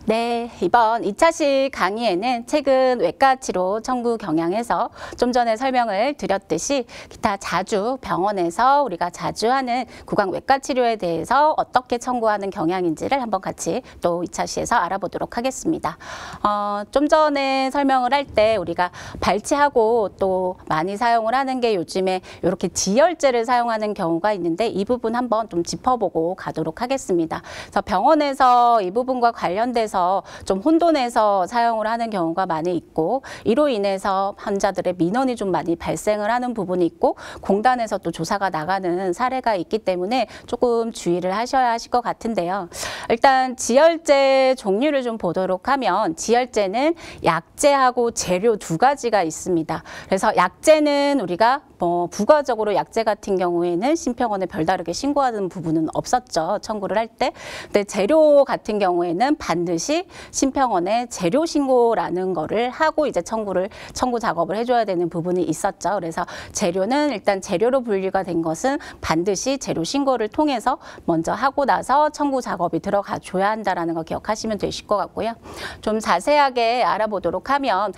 네, 이번 2차식 강의에는 최근 외과 치료 청구 경향에서 좀 전에 설명을 드렸듯이 기타 자주 병원에서 우리가 자주 하는 구강 외과 치료에 대해서 어떻게 청구하는 경향인지를 한번 같이 또 2차시에서 알아보도록 하겠습니다. 좀 전에 설명을 할 때 우리가 발치하고 또 많이 사용을 하는 게 요즘에 이렇게 지혈제를 사용하는 경우가 있는데 이 부분 한번 좀 짚어보고 가도록 하겠습니다. 그래서 병원에서 이 부분과 관련돼서 좀 혼돈해서 사용을 하는 경우가 많이 있고 이로 인해서 환자들의 민원이 좀 많이 발생을 하는 부분이 있고 공단에서 또 조사가 나가는 사례가 있기 때문에 조금 주의를 하셔야 하실 것 같은데요. 일단 지혈제 종류를 좀 보도록 하면 지혈제는 약제하고 재료 두 가지가 있습니다. 그래서 약제는 우리가 부가적으로 약제 같은 경우에는 심평원에 별다르게 신고하는 부분은 없었죠. 청구를 할 때. 근데 재료 같은 경우에는 반드시 심평원에 재료 신고라는 거를 하고 이제 청구 작업을 해줘야 되는 부분이 있었죠. 그래서 재료는 일단 재료로 분류가 된 것은 반드시 재료 신고를 통해서 먼저 하고 나서 청구 작업이 들어가 줘야 한다라는 거 기억하시면 되실 것 같고요. 좀 자세하게 알아보도록 하면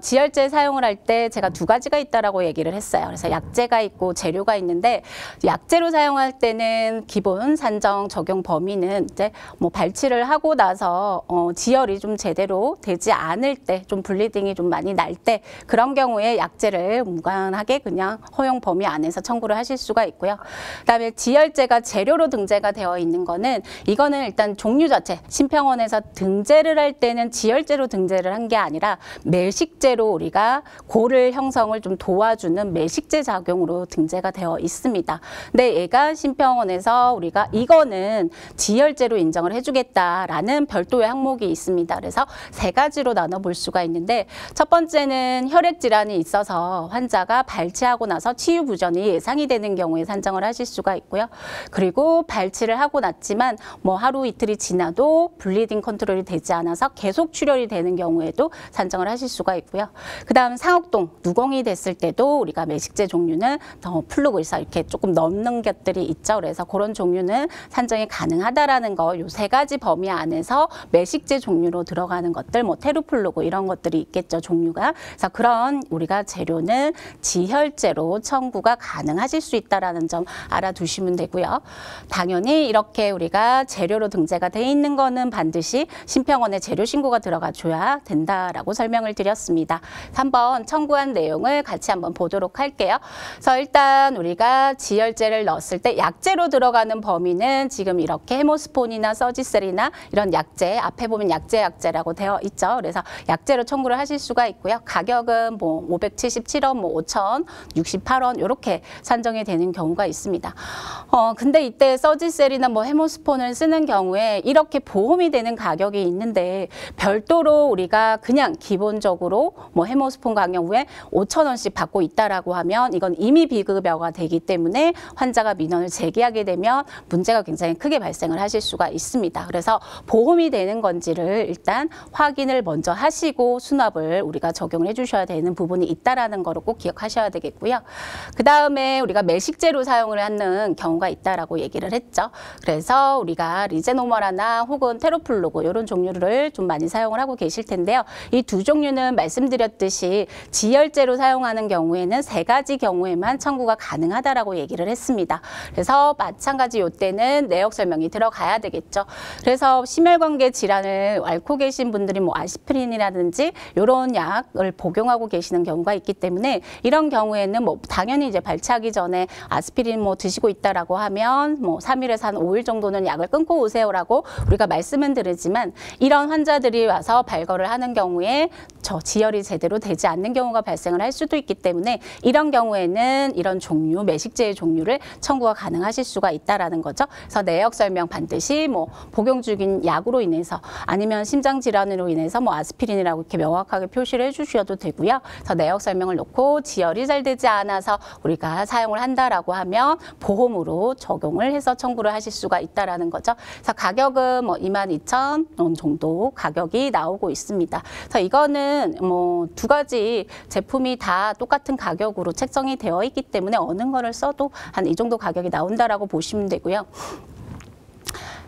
지혈제 사용을 할 때 제가 두 가지가 있다라고 얘기를 했어요. 그래서 약제가 있고 재료가 있는데 약제로 사용할 때는 기본 산정 적용 범위는 이제 발치를 하고 나서 지혈이 좀 제대로 되지 않을 때, 좀 블리딩이 좀 많이 날 때 그런 경우에 약제를 무관하게 그냥 허용 범위 안에서 청구를 하실 수가 있고요. 그다음에 지혈제가 재료로 등재가 되어 있는 거는 이거는 일단 종류 자체 심평원에서 등재를 할 때는 지혈제로 등재를 한 게 아니라 매식제로 우리가 고를 형성을 좀 도와주는 매식제 작용으로 등재가 되어 있습니다. 근데 얘가 심평원에서 우리가 이거는 지혈제로 인정을 해주겠다라는 별도의 항목이 있습니다. 그래서 세 가지로 나눠볼 수가 있는데 첫 번째는 혈액 질환이 있어서 환자가 발치하고 나서 치유 부전이 예상이 되는 경우에 산정을 하실 수가 있고요. 그리고 발치를 하고 났지만 하루 이틀이 지나도 블리딩 컨트롤이 되지 않아서 계속 출혈이 되는 경우에도 산정을 하실 수가 있고요. 그다음 상혹동, 누공이 됐을 때도 우리가 매식제 종류는 더 플루그 이렇게 조금 넘는 것들이 있죠. 그래서 그런 종류는 산정이 가능하다라는 거, 요 세 가지 범위 안에서 매식제 종류로 들어가는 것들, 테루플루그 이런 것들이 있겠죠, 종류가. 그래서 그런 우리가 재료는 지혈제로 청구가 가능하실 수 있다라는 점 알아두시면 되고요. 당연히 이렇게 우리가 재료로 등재가 돼 있는 거는 반드시 심평원에 재료 신고가 들어가 줘야 된다라고 설명을 드렸습니다. 한번 청구한 내용을 같이 한번 보도록 할게요. 그래서 일단 우리가 지혈제를 넣었을 때 약제로 들어가는 범위는 지금 이렇게 헤모스폰이나 서지셀이나 이런 약제, 앞에 보면 약제라고 되어 있죠. 그래서 약제로 청구를 하실 수가 있고요. 가격은 577원, 5,068원 이렇게 산정이 되는 경우가 있습니다. 근데 이때 서지셀이나 헤모스폰을 쓰는 경우에 이렇게 보험이 되는 가격이 있는데 별도로 우리가 그냥 기본적으로 헤모스폰 강요 후에 5,000원씩 받고 있다라고 하면 이건 이미 비급여가 되기 때문에 환자가 민원을 제기하게 되면 문제가 굉장히 크게 발생을 하실 수가 있습니다. 그래서 보험이 되는 건지를 일단 확인을 먼저 하시고 수납을 우리가 적용을 해주셔야 되는 부분이 있다라는 거를 꼭 기억하셔야 되겠고요. 그 다음에 우리가 매식제로 사용을 하는 경우가 있다라고 얘기를 했죠. 그래서 우리가 리제노멀이나 혹은 테로플루그 이런 종류를 좀 많이 사용을 하고 계실 텐데요. 이 두 종류는 말씀드렸듯이 지혈제로 사용하는 경우에는 세 가지 경우에만 청구가 가능하다라고 얘기를 했습니다. 그래서 마찬가지 이때는 내역 설명이 들어가야 되겠죠. 그래서 심혈관계 질환을 앓고 계신 분들이 아스피린이라든지 이런 약을 복용하고 계시는 경우가 있기 때문에 이런 경우에는 당연히 이제 발치하기 전에 아스피린 드시고 있다라고 하면 3일에서 한 5일 정도는 약을 끊고 오세요라고 우리가 말씀은 드리지만 이런 환자들이 와서 발거를 하는 경우에 지혈이 제대로 되지 않는 경우가 발생을 할 수도 있기 때문에 이런 경우에는 이런 종류, 매식제의 종류를 청구가 가능하실 수가 있다라는 거죠. 그래서 내역 설명 반드시 복용 중인 약으로 인해서 아니면 심장 질환으로 인해서 아스피린이라고 이렇게 명확하게 표시를 해주셔도 되고요. 그래서 내역 설명을 놓고 지혈이 잘 되지 않아서 우리가 사용을 한다라고 하면 보험으로 적용을 해서 청구를 하실 수가 있다라는 거죠. 그래서 가격은 22,000원 정도 가격이 나오고 있습니다. 그래서 이거는 두 가지 제품이 다 똑같은 가격으로 책정이 되어 있기 때문에 어느 거를 써도 한 이 정도 가격이 나온다라고 보시면 되고요.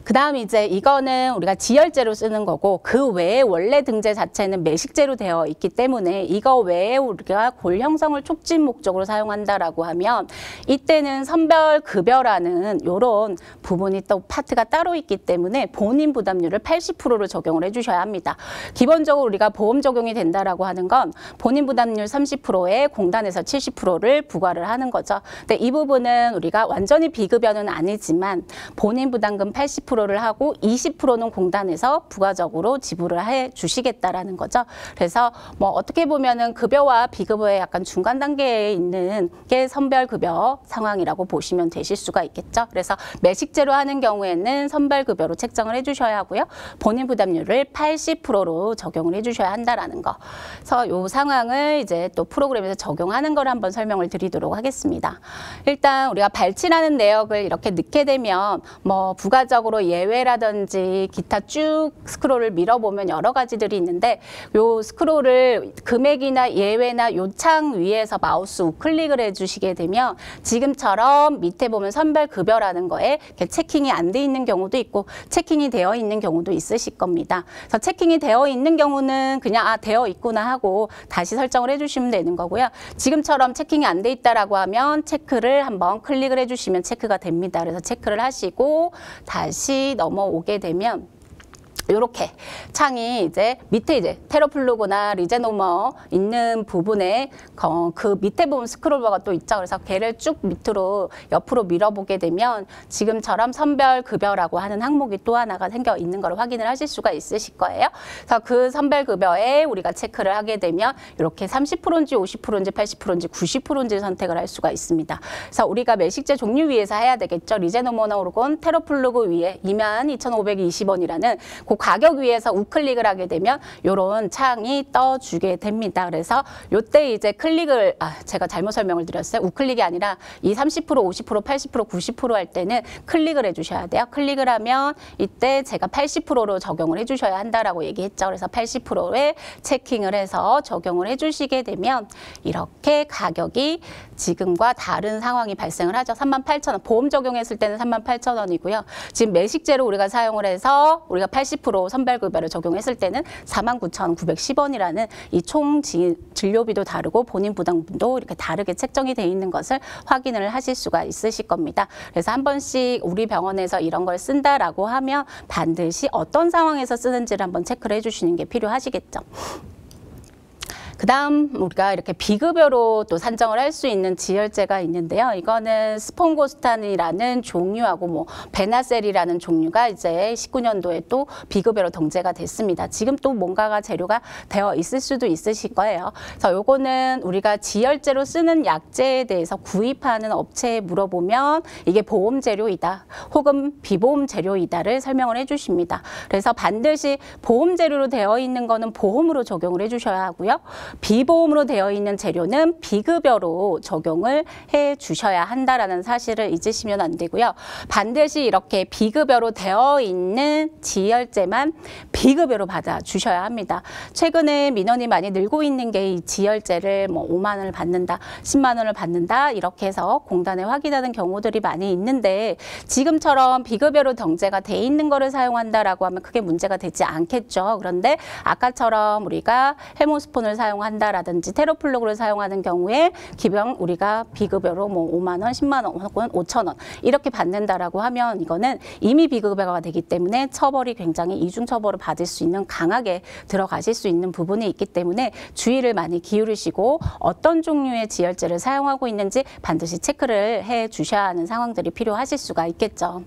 그다음 이제 이거는 우리가 지혈제로 쓰는 거고 그 외에 원래 등제 자체는 매식제로 되어 있기 때문에 이거 외에 우리가 골 형성을 촉진 목적으로 사용한다라고 하면 이때는 선별급여라는 요런 부분이 또 파트가 따로 있기 때문에 본인 부담률을 80%로 적용을 해주셔야 합니다. 기본적으로 우리가 보험 적용이 된다라고 하는 건 본인 부담률 30%에 공단에서 70%를 부과를 하는 거죠. 근데 이 부분은 우리가 완전히 비급여는 아니지만 본인 부담금 80%를 하고 20%는 공단에서 부가적으로 지불을 해 주시겠다라는 거죠. 그래서 뭐 어떻게 보면은 급여와 비급여의 약간 중간 단계에 있는 게 선별급여 상황이라고 보시면 되실 수가 있겠죠. 그래서 매식제로 하는 경우에는 선별급여로 책정을 해주셔야 하고요. 본인 부담률을 80%로 적용을 해주셔야 한다라는 거. 그래서 이 상황을 이제 또 프로그램에서 적용하는 걸 한번 설명을 드리도록 하겠습니다. 일단 우리가 발치라는 내역을 이렇게 넣게 되면 뭐 부가적으로 예외라든지 기타 쭉 스크롤을 밀어보면 여러 가지들이 있는데 요 스크롤을 금액이나 예외나 요 창 위에서 마우스 우클릭을 해주시게 되면 지금처럼 밑에 보면 선별급여라는 거에 체킹이 안 돼 있는 경우도 있고 체킹이 되어 있는 경우도 있으실 겁니다. 그래서 체킹이 되어 있는 경우는 그냥 되어 있구나 하고 다시 설정을 해주시면 되는 거고요. 지금처럼 체킹이 안 돼 있다라고 하면 체크를 한번 클릭을 해주시면 체크가 됩니다. 그래서 체크를 하시고 다시 넘어오게 되면 이렇게 창이 이제 밑에 이제 테러플루그나 리제노머 있는 부분에 그 밑에 보면 스크롤바가 또 있죠. 그래서 걔를 쭉 밑으로 옆으로 밀어보게 되면 지금처럼 선별급여라고 하는 항목이 또 하나가 생겨 있는 걸 확인을 하실 수가 있으실 거예요. 그래서 그 선별급여에 우리가 체크를 하게 되면 이렇게 30%인지 50%인지 80%인지 90%인지 선택을 할 수가 있습니다. 그래서 우리가 매식제 종류 위에서 해야 되겠죠. 리제노머나 오르곤 테러플루그 위에 22,520원이라는 그 가격 위에서 우클릭을 하게 되면 이런 창이 떠주게 됩니다. 그래서 이때 이제 클릭을 제가 잘못 설명을 드렸어요. 우클릭이 아니라 이 30%, 50%, 80%, 90% 할 때는 클릭을 해주셔야 돼요. 클릭을 하면 이때 제가 80%로 적용을 해주셔야 한다라고 얘기했죠. 그래서 80%에 체킹을 해서 적용을 해주시게 되면 이렇게 가격이 지금과 다른 상황이 발생을 하죠. 38,000원. 보험 적용했을 때는 38,000원이고요. 지금 매식제로 우리가 사용을 해서 우리가 80% 선별급여를 적용했을 때는 49,910원이라는 이 총 진료비도 다르고 본인 부담금도 이렇게 다르게 책정이 돼 있는 것을 확인을 하실 수가 있으실 겁니다. 그래서 한 번씩 우리 병원에서 이런 걸 쓴다라고 하면 반드시 어떤 상황에서 쓰는지를 한번 체크를 해주시는 게 필요하시겠죠. 그다음 우리가 이렇게 비급여로 또 산정을 할 수 있는 지혈제가 있는데요. 이거는 스폰고스탄이라는 종류하고 뭐 베나셀이라는 종류가 이제 19년도에 또 비급여로 등재가 됐습니다. 지금 또 뭔가가 재료가 되어 있을 수도 있으실 거예요. 그래서 요거는 우리가 지혈제로 쓰는 약제에 대해서 구입하는 업체에 물어보면 이게 보험 재료이다 혹은 비보험 재료이다를 설명을 해주십니다. 그래서 반드시 보험 재료로 되어 있는 거는 보험으로 적용을 해주셔야 하고요. 비보험으로 되어 있는 재료는 비급여로 적용을 해 주셔야 한다라는 사실을 잊으시면 안 되고요. 반드시 이렇게 비급여로 되어 있는 지혈제만 비급여로 받아 주셔야 합니다. 최근에 민원이 많이 늘고 있는 게 이 지혈제를 뭐 5만 원을 받는다, 10만 원을 받는다 이렇게 해서 공단에 확인하는 경우들이 많이 있는데 지금처럼 비급여로 등재가 돼 있는 거를 사용한다라고 하면 크게 문제가 되지 않겠죠. 그런데 아까처럼 우리가 해모스폰을 사용한다라든지 테러플루그를 사용하는 경우에 기병 우리가 비급여로 뭐 5만 원, 10만 원 혹은 5천 원 이렇게 받는다라고 하면 이거는 이미 비급여가 되기 때문에 처벌이 굉장히 이중 처벌을 받을 수 있는 강하게 들어가실 수 있는 부분이 있기 때문에 주의를 많이 기울이시고 어떤 종류의 지혈제를 사용하고 있는지 반드시 체크를 해 주셔야 하는 상황들이 필요하실 수가 있겠죠.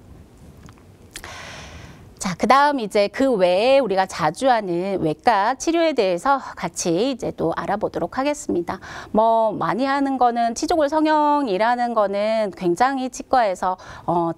자, 그다음 이제 그 외에 우리가 자주 하는 외과 치료에 대해서 같이 이제 또 알아보도록 하겠습니다. 뭐 많이 하는 거는 치조골 성형이라는 거는 굉장히 치과에서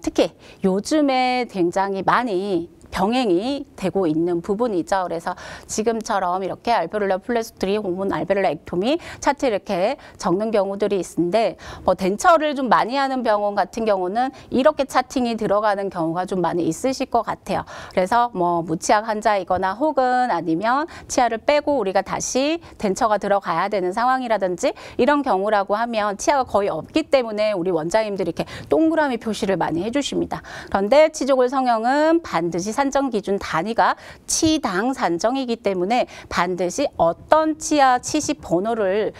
특히 요즘에 굉장히 많이 병행이 되고 있는 부분이죠. 그래서 지금처럼 이렇게 알베올라 플레스트리 혹은 알베올라 액토미 차트 이렇게 적는 경우들이 있는데 뭐 덴처를 좀 많이 하는 병원 같은 경우는 이렇게 차팅이 들어가는 경우가 좀 많이 있으실 것 같아요. 그래서 뭐 무치아 환자이거나 혹은 아니면 치아를 빼고 우리가 다시 덴처가 들어가야 되는 상황이라든지 이런 경우라고 하면 치아가 거의 없기 때문에 우리 원장님들이 이렇게 동그라미 표시를 많이 해주십니다. 그런데 치조골 성형은 반드시 산정 기준 단위가 치당 산정이기 때문에 반드시 어떤 치아 치식 번호를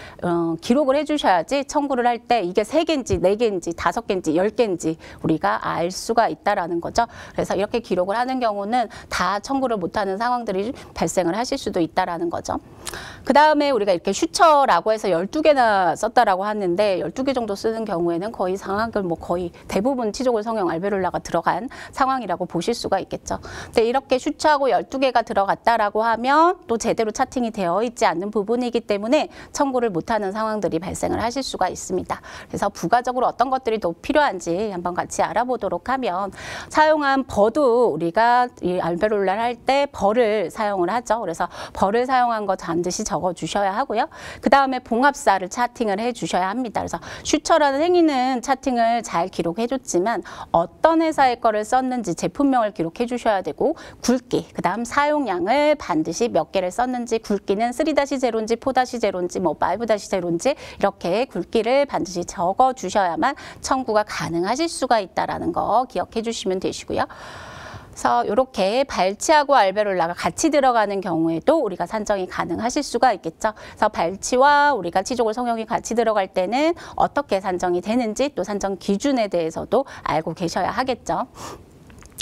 기록을 해주셔야지 청구를 할 때 이게 3개인지 4개인지 5개인지 10개인지 우리가 알 수가 있다라는 거죠. 그래서 이렇게 기록을 하는 경우는 다 청구를 못하는 상황들이 발생을 하실 수도 있다라는 거죠. 그 다음에 우리가 이렇게 슈처라고 해서 12개나 썼다라고 하는데 12개 정도 쓰는 경우에는 거의 상황을 뭐 거의 대부분 치조골 성형 알베올라가 들어간 상황이라고 보실 수가 있겠죠. 근데 이렇게 슈처하고 12개가 들어갔다라고 하면 또 제대로 차팅이 되어 있지 않는 부분이기 때문에 청구를 못하는 상황들이 발생을 하실 수가 있습니다. 그래서 부가적으로 어떤 것들이 더 필요한지 한번 같이 알아보도록 하면 사용한 버도 우리가 이 알베올라를 할 때 벌을 사용을 하죠. 그래서 벌을 사용한 거 반드시 적어 주셔야 하고요. 그 다음에 봉합사를 차팅을 해 주셔야 합니다. 그래서 슈처라는 행위는 차팅을 잘 기록해 줬지만 어떤 회사의 거를 썼는지 제품명을 기록해 주셔야 되고 굵기, 그 다음 사용량을 반드시 몇 개를 썼는지 굵기는 3-0인지 4-0인지 뭐 5-0인지 이렇게 굵기를 반드시 적어 주셔야만 청구가 가능하실 수가 있다는 거 기억해 주시면 되시고요. 그래서 이렇게 발치하고 알베올라가 같이 들어가는 경우에도 우리가 산정이 가능하실 수가 있겠죠. 그래서 발치와 우리가 치조골 성형이 같이 들어갈 때는 어떻게 산정이 되는지 또 산정 기준에 대해서도 알고 계셔야 하겠죠.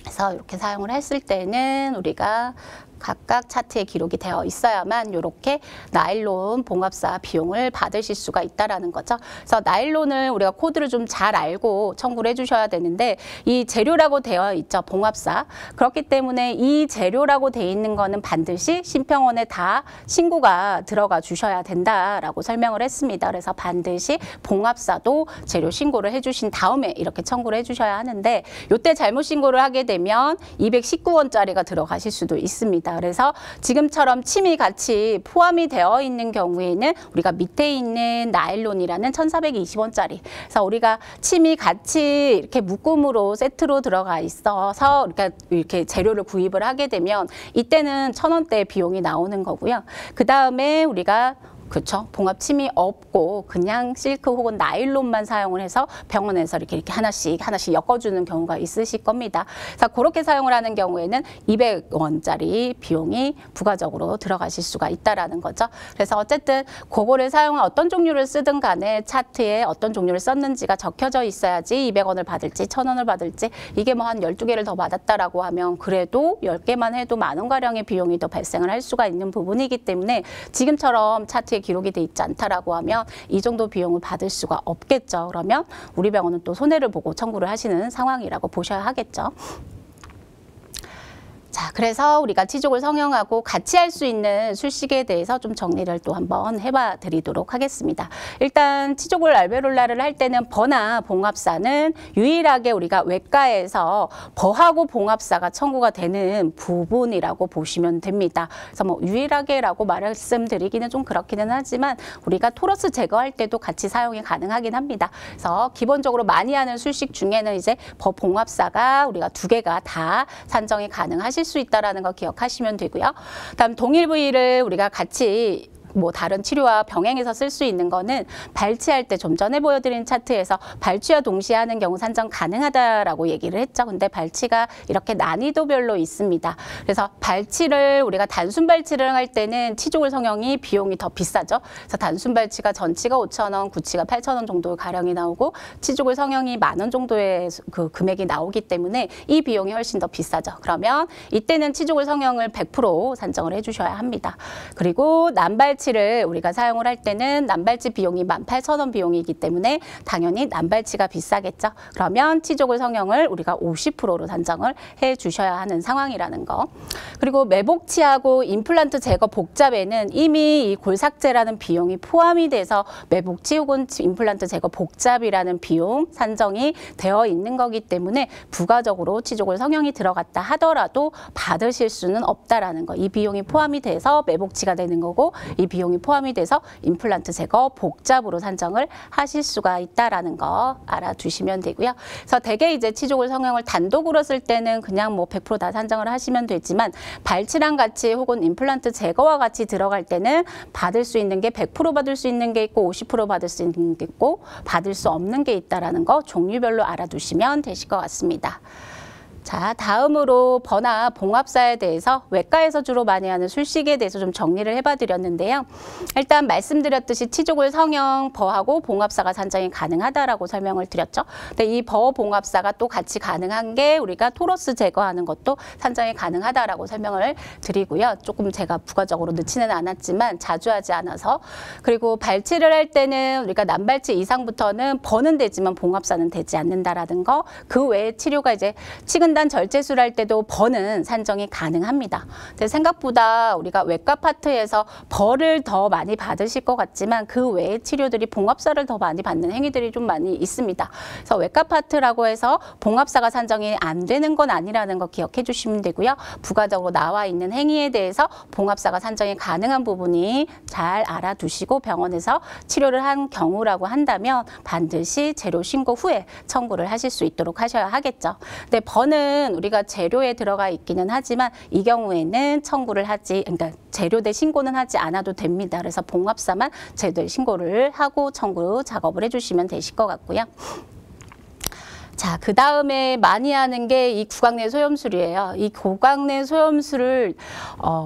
그래서 이렇게 사용을 했을 때는 우리가 각각 차트에 기록이 되어 있어야만 이렇게 나일론 봉합사 비용을 받으실 수가 있다라는 거죠. 그래서 나일론을 우리가 코드를 좀 잘 알고 청구를 해주셔야 되는데 이 재료라고 되어 있죠. 봉합사. 그렇기 때문에 이 재료라고 되어 있는 거는 반드시 심평원에 다 신고가 들어가 주셔야 된다라고 설명을 했습니다. 그래서 반드시 봉합사도 재료 신고를 해주신 다음에 이렇게 청구를 해주셔야 하는데 이때 잘못 신고를 하게 되면 219원짜리가 들어가실 수도 있습니다. 그래서 지금처럼 침이 같이 포함이 되어 있는 경우에는 우리가 밑에 있는 나일론이라는 1,420원짜리. 그래서 우리가 침이 같이 이렇게 묶음으로 세트로 들어가 있어서 이렇게 재료를 구입을 하게 되면 이때는 1,000원대 비용이 나오는 거고요. 그 다음에 우리가 그렇죠. 봉합침이 없고 그냥 실크 혹은 나일론만 사용을 해서 병원에서 이렇게 하나씩 엮어주는 경우가 있으실 겁니다. 그래서 그렇게 사용을 하는 경우에는 200원짜리 비용이 부가적으로 들어가실 수가 있다라는 거죠. 그래서 어쨌든 그거를 사용한 어떤 종류를 쓰든 간에 차트에 어떤 종류를 썼는지가 적혀져 있어야지 200원을 받을지 1,000원을 받을지 이게 뭐 한 12개를 더 받았다라고 하면 그래도 10개만 해도 10,000원가량의 비용이 더 발생을 할 수가 있는 부분이기 때문에 지금처럼 차트에 기록이 돼 있지 않다라고 하면 이 정도 비용을 받을 수가 없겠죠. 그러면 우리 병원은 또 손해를 보고 청구를 하시는 상황이라고 보셔야 하겠죠. 자, 그래서 우리가 치조골 성형하고 같이 할 수 있는 술식에 대해서 좀 정리를 또 한번 해봐 드리도록 하겠습니다. 일단 치조골 알베올라를 할 때는 버나 봉합사는 유일하게 우리가 외과에서 버하고 봉합사가 청구가 되는 부분이라고 보시면 됩니다. 그래서 뭐 유일하게라고 말씀드리기는 좀 그렇기는 하지만 우리가 토러스 제거할 때도 같이 사용이 가능하긴 합니다. 그래서 기본적으로 많이 하는 술식 중에는 이제 버 봉합사가 우리가 2개가 다 산정이 가능하실 수 있다라는 거 기억하시면 되고요. 다음 동일 부위를 우리가 같이 뭐 다른 치료와 병행해서 쓸 수 있는 거는 발치할 때 좀 전에 보여드린 차트에서 발치와 동시에 하는 경우 산정 가능하다라고 얘기를 했죠. 근데 발치가 이렇게 난이도별로 있습니다. 그래서 발치를 우리가 단순 발치를 할 때는 치조골 성형이 비용이 더 비싸죠. 그래서 단순 발치가 전치가 5,000원, 구치가 8,000원 정도 가량이 나오고 치조골 성형이 10,000원 정도의 그 금액이 나오기 때문에 이 비용이 훨씬 더 비싸죠. 그러면 이때는 치조골 성형을 100% 산정을 해주셔야 합니다. 그리고 난발 남발치를 우리가 사용을 할 때는 남발치 비용이 18,000원 비용이기 때문에 당연히 남발치가 비싸겠죠. 그러면 치조골 성형을 우리가 50%로 산정을 해 주셔야 하는 상황이라는 거. 그리고 매복치하고 임플란트 제거 복잡에는 이미 이 골삭제라는 비용이 포함이 돼서 매복치 혹은 임플란트 제거 복잡이라는 비용 산정이 되어 있는 거기 때문에 부가적으로 치조골 성형이 들어갔다 하더라도 받으실 수는 없다라는 거. 이 비용이 포함이 돼서 매복치가 되는 거고 이 비용이 포함이 돼서 임플란트 제거 복잡으로 산정을 하실 수가 있다라는 거 알아두시면 되고요. 그래서 대개 이제 치조골 성형을 단독으로 쓸 때는 그냥 뭐 100% 다 산정을 하시면 되지만 발치랑 같이 혹은 임플란트 제거와 같이 들어갈 때는 받을 수 있는 게 100% 받을 수 있는 게 있고 50% 받을 수 있는 게 있고 받을 수 없는 게 있다라는 거 종류별로 알아두시면 되실 것 같습니다. 자, 다음으로 버나 봉합사에 대해서 외과에서 주로 많이 하는 술식에 대해서 좀 정리를 해봐 드렸는데요. 일단 말씀드렸듯이 치조골 성형, 버하고 봉합사가 산정이 가능하다라고 설명을 드렸죠. 근데 이 버 봉합사가 또 같이 가능한 게 우리가 토러스 제거하는 것도 산정이 가능하다라고 설명을 드리고요. 조금 제가 부가적으로 넣지는 않았지만 자주 하지 않아서. 그리고 발치를 할 때는 우리가 남발치 이상부터는 버는 되지만 봉합사는 되지 않는다라는 거. 그 외에 치료가 이제 치근단 절제술 할 때도 버는 산정이 가능합니다. 근데 생각보다 우리가 외과 파트에서 버를 더 많이 받으실 것 같지만 그 외의 치료들이 봉합사를 더 많이 받는 행위들이 좀 많이 있습니다. 그래서 외과 파트라고 해서 봉합사가 산정이 안 되는 건 아니라는 거 기억해 주시면 되고요. 부가적으로 나와 있는 행위에 대해서 봉합사가 산정이 가능한 부분이 잘 알아두시고 병원에서 치료를 한 경우라고 한다면 반드시 재료 신고 후에 청구를 하실 수 있도록 하셔야 하겠죠. 근데 버는 우리가 재료에 들어가 있기는 하지만 이 경우에는 청구를 그러니까 재료대 신고는 하지 않아도 됩니다. 그래서 봉합사만 재료대 신고를 하고 청구 작업을 해주시면 되실 것 같고요. 자, 그 다음에 많이 하는 게 이 구강내 소염술이에요. 이 구강내 소염술을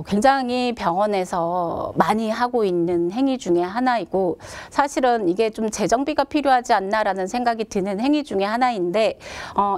굉장히 병원에서 많이 하고 있는 행위 중에 하나이고 사실은 이게 좀 재정비가 필요하지 않나라는 생각이 드는 행위 중에 하나인데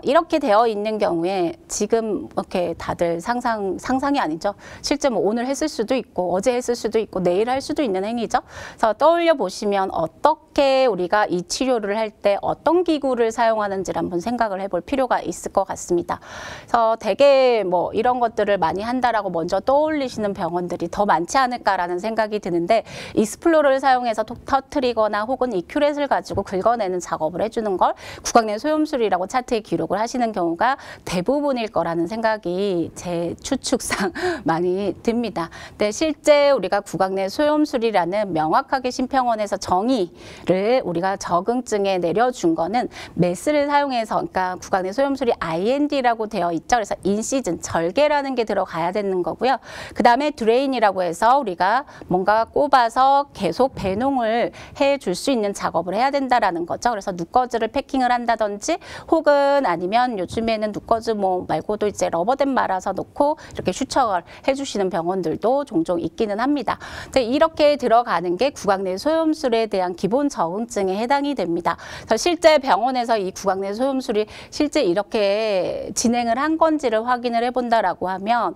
이렇게 되어 있는 경우에 지금 이렇게 다들 상상이 아니죠. 실제 뭐 오늘 했을 수도 있고 어제 했을 수도 있고 내일 할 수도 있는 행위죠. 그래서 떠올려 보시면 어떻게 우리가 이 치료를 할 때 어떤 기구를 사용하는지를 한번 생각을 해볼 필요가 있을 것 같습니다. 그래서 되게 뭐 이런 것들을 많이 한다라고 먼저 떠올리시는 병원들이 더 많지 않을까라는 생각이 드는데 익스플로러를 사용해서 터트리거나 혹은 이 큐렛을 가지고 긁어내는 작업을 해주는 걸 구강내 소염술이라고 차트에 기록을 하시는 경우가 대부분일 거라는 생각이 제 추측상 많이 듭니다. 근데 실제 우리가 구강내 소염술이라는 명확하게 심평원에서 정의를 우리가 적응증에 내려준 거는 메스를 사용해서 그러니까 구강내 소염술이 IND라고 되어 있죠. 그래서 인시즌, 절개라는 게 들어가야 되는 거고요. 그 다음에 드레인이라고 해서 우리가 뭔가 꼽아서 계속 배농을 해줄 수 있는 작업을 해야 된다라는 거죠. 그래서 누꺼즈를 패킹을 한다든지 혹은 아니면 요즘에는 누꺼즈 뭐 말고도 이제 러버댐 말아서 놓고 이렇게 슈척을 해주시는 병원들도 종종 있기는 합니다. 근데 이렇게 들어가는 게 구강내 소염술에 대한 기본 적응증에 해당이 됩니다. 그래서 실제 병원에서 이 구강내 소염술이 실제 이렇게 진행을 한 건지를 확인을 해본다라고 하면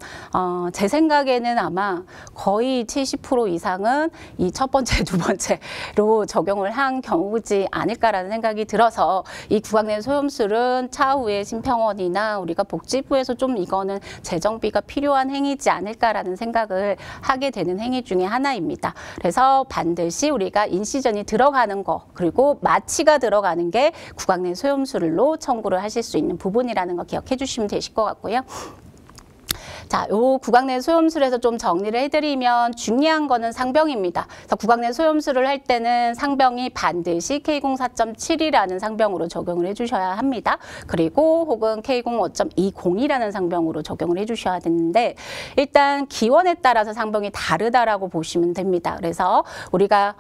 제 생각에는 아마 거의 70% 이상은 이 첫 번째, 두 번째로 적용을 한 경우지 않을까라는 생각이 들어서 이 구강내 소염술은 차후에 심평원이나 우리가 복지부에서 좀 이거는 재정비가 필요한 행위지 않을까라는 생각을 하게 되는 행위 중에 하나입니다. 그래서 반드시 우리가 인시전이 들어가는 거 그리고 마취가 들어가는 게 구강내 소염술로 청구를 하실 수 있는 부분이라는 거 기억해 주시면 되실 것 같고요. 자, 요 구강내 소염술에서 좀 정리를 해드리면 중요한 거는 상병입니다. 그래서 구강내 소염술을 할 때는 상병이 반드시 K0 4.7이라는 상병으로 적용을 해주셔야 합니다. 그리고 혹은 K0 5.20이라는 상병으로 적용을 해주셔야 되는데 일단 기원에 따라서 상병이 다르다라고 보시면 됩니다. 그래서 우리가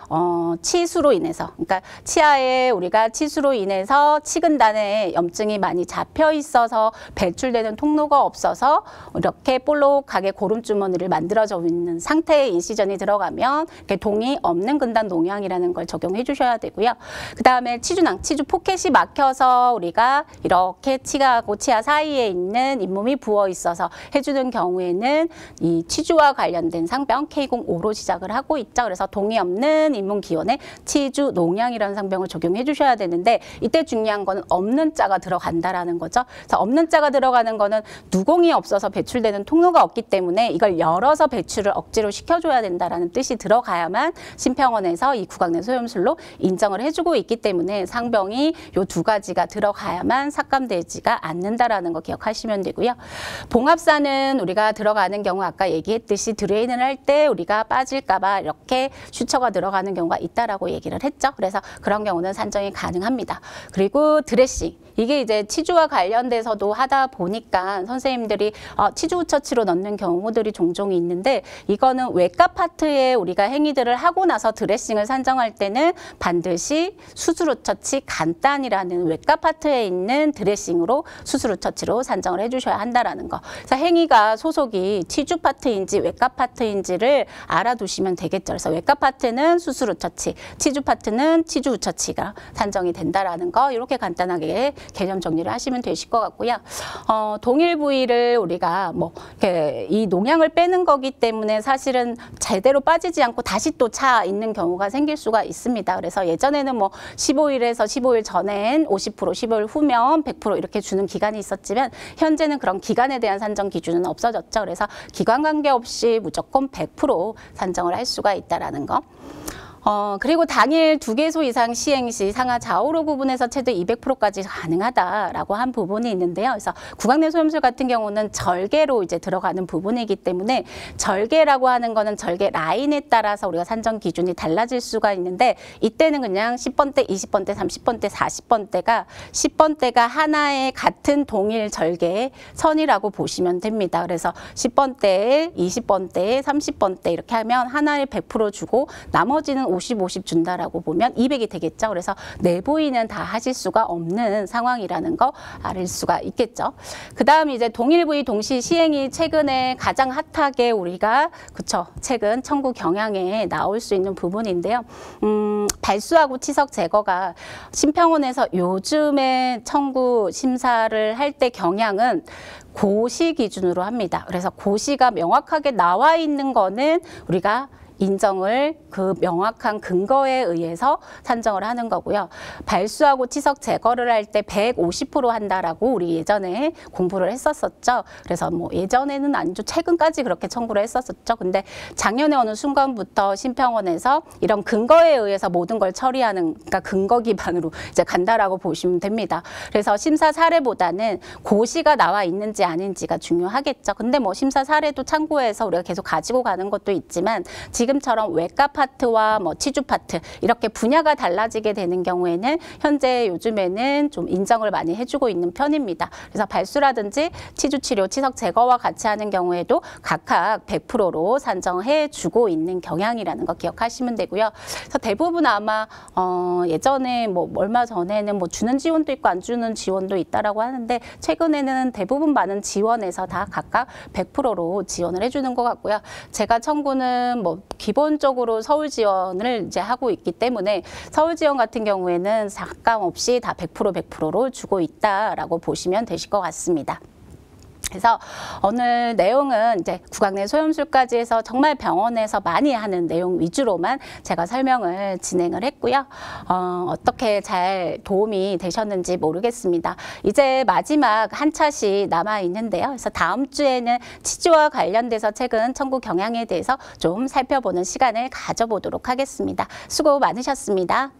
치수로 인해서, 그러니까 치아에 우리가 치수로 인해서 치근단에 염증이 많이 잡혀 있어서 배출되는 통로가 없어서 이렇게 볼록하게 고름주머니를 만들어져 있는 상태의 인시전이 들어가면 동이 없는 근단 농양이라는 걸 적용해 주셔야 되고요. 그 다음에 치주낭, 치주 포켓이 막혀서 우리가 이렇게 치아하고 치아 사이에 있는 잇몸이 부어 있어서 해주는 경우에는 이 치주와 관련된 상병 K05로 시작을 하고 있죠. 그래서 동이 없는 잇몸 기원에 치주 농양이라는 상병을 적용해 주셔야 되는데 이때 중요한 거는 없는 자가 들어간다라는 거죠. 그래서 없는 자가 들어가는 거는 누공이 없어서 배출되는 통로가 없기 때문에 이걸 열어서 배출을 억지로 시켜줘야 된다라는 뜻이 들어가야만 심평원에서 이 구강 내 소염술로 인정을 해주고 있기 때문에 상병이 이 두 가지가 들어가야만 삭감되지가 않는다라는 거 기억하시면 되고요. 봉합사는 우리가 들어가는 경우 아까 얘기했듯이 드레인을 할 때 우리가 빠질까봐 이렇게 슈처가 들어가는 경우가 있다라고 얘기를 했죠. 그래서 그런 경우는 산정이 가능합니다. 그리고 드레싱. 이게 이제 치주와 관련돼서도 하다 보니까 선생님들이 치주 후처치로 넣는 경우들이 종종 있는데 이거는 외과 파트에 우리가 행위들을 하고 나서 드레싱을 산정할 때는 반드시 수술 후처치 간단이라는 외과 파트에 있는 드레싱으로 수술 후처치로 산정을 해주셔야 한다라는 거. 그래서 행위가 소속이 치주 파트인지 외과 파트인지를 알아두시면 되겠죠. 그래서 외과 파트는 수술 후처치, 치주 파트는 치주 후처치가 산정이 된다라는 거 이렇게 간단하게 개념 정리를 하시면 되실 것 같고요. 동일 부위를 우리가 뭐 이 농양을 빼는 거기 때문에 사실은 제대로 빠지지 않고 다시 또 차 있는 경우가 생길 수가 있습니다. 그래서 예전에는 뭐 15일에서 15일 전엔 50%, 15일 후면 100% 이렇게 주는 기간이 있었지만 현재는 그런 기간에 대한 산정 기준은 없어졌죠. 그래서 기간 관계없이 무조건 100% 산정을 할 수가 있다라는 거. 그리고 당일 2개소 이상 시행 시 상하 좌우로 구분해서 최대 200%까지 가능하다라고 한 부분이 있는데요. 그래서 구강 내 소염술 같은 경우는 절개로 이제 들어가는 부분이기 때문에 절개라고 하는 거는 절개 라인에 따라서 우리가 산정 기준이 달라질 수가 있는데 이때는 그냥 10번대, 20번대, 30번대, 40번대가 10번대가 하나의 같은 동일 절개 선이라고 보시면 됩니다. 그래서 10번대에 20번대에 30번대 이렇게 하면 하나에 100% 주고 나머지는 50, 50 준다라고 보면 200이 되겠죠. 그래서 내부인은 다 하실 수가 없는 상황이라는 거 알 수가 있겠죠. 그 다음 이제 동일 부위 동시 시행이 최근에 가장 핫하게 우리가 최근 청구 경향에 나올 수 있는 부분인데요. 발수하고 치석 제거가 심평원에서 요즘에 청구 심사를 할 때 경향은 고시 기준으로 합니다. 그래서 고시가 명확하게 나와 있는 거는 우리가 인정을 그 명확한 근거에 의해서 산정을 하는 거고요. 발수하고 치석 제거를 할 때 150% 한다라고 우리 예전에 공부를 했었었죠. 그래서 뭐 예전에는 아니죠. 최근까지 그렇게 청구를 했었었죠. 근데 작년에 어느 순간부터 심평원에서 이런 근거에 의해서 모든 걸 처리하는, 그러니까 근거 기반으로 이제 간다라고 보시면 됩니다. 그래서 심사 사례보다는 고시가 나와 있는지 아닌지가 중요하겠죠. 근데 뭐 심사 사례도 참고해서 우리가 계속 가지고 가는 것도 있지만 지금처럼 외과 파트와 뭐 치주 파트 이렇게 분야가 달라지게 되는 경우에는 현재 요즘에는 좀 인정을 많이 해주고 있는 편입니다. 그래서 발수라든지 치주 치료, 치석 제거와 같이 하는 경우에도 각각 100%로 산정해 주고 있는 경향이라는 거 기억하시면 되고요. 그래서 대부분 아마 예전에 뭐 얼마 전에는 뭐 주는 지원도 있고 안 주는 지원도 있다라고 하는데 최근에는 대부분 많은 지원에서 다 각각 100%로 지원을 해주는 것 같고요. 제가 청구는 뭐 기본적으로 서울 지원을 이제 하고 있기 때문에 서울 지원 같은 경우에는 삭감 없이 다 100%로 주고 있다라고 보시면 되실 것 같습니다. 그래서 오늘 내용은 이제 구강 내 소염술까지 해서 정말 병원에서 많이 하는 내용 위주로만 제가 설명을 진행을 했고요. 어떻게 잘 도움이 되셨는지 모르겠습니다. 이제 마지막 한 차씩 남아 있는데요. 그래서 다음 주에는 치주와 관련돼서 최근 청구 경향에 대해서 좀 살펴보는 시간을 가져보도록 하겠습니다. 수고 많으셨습니다.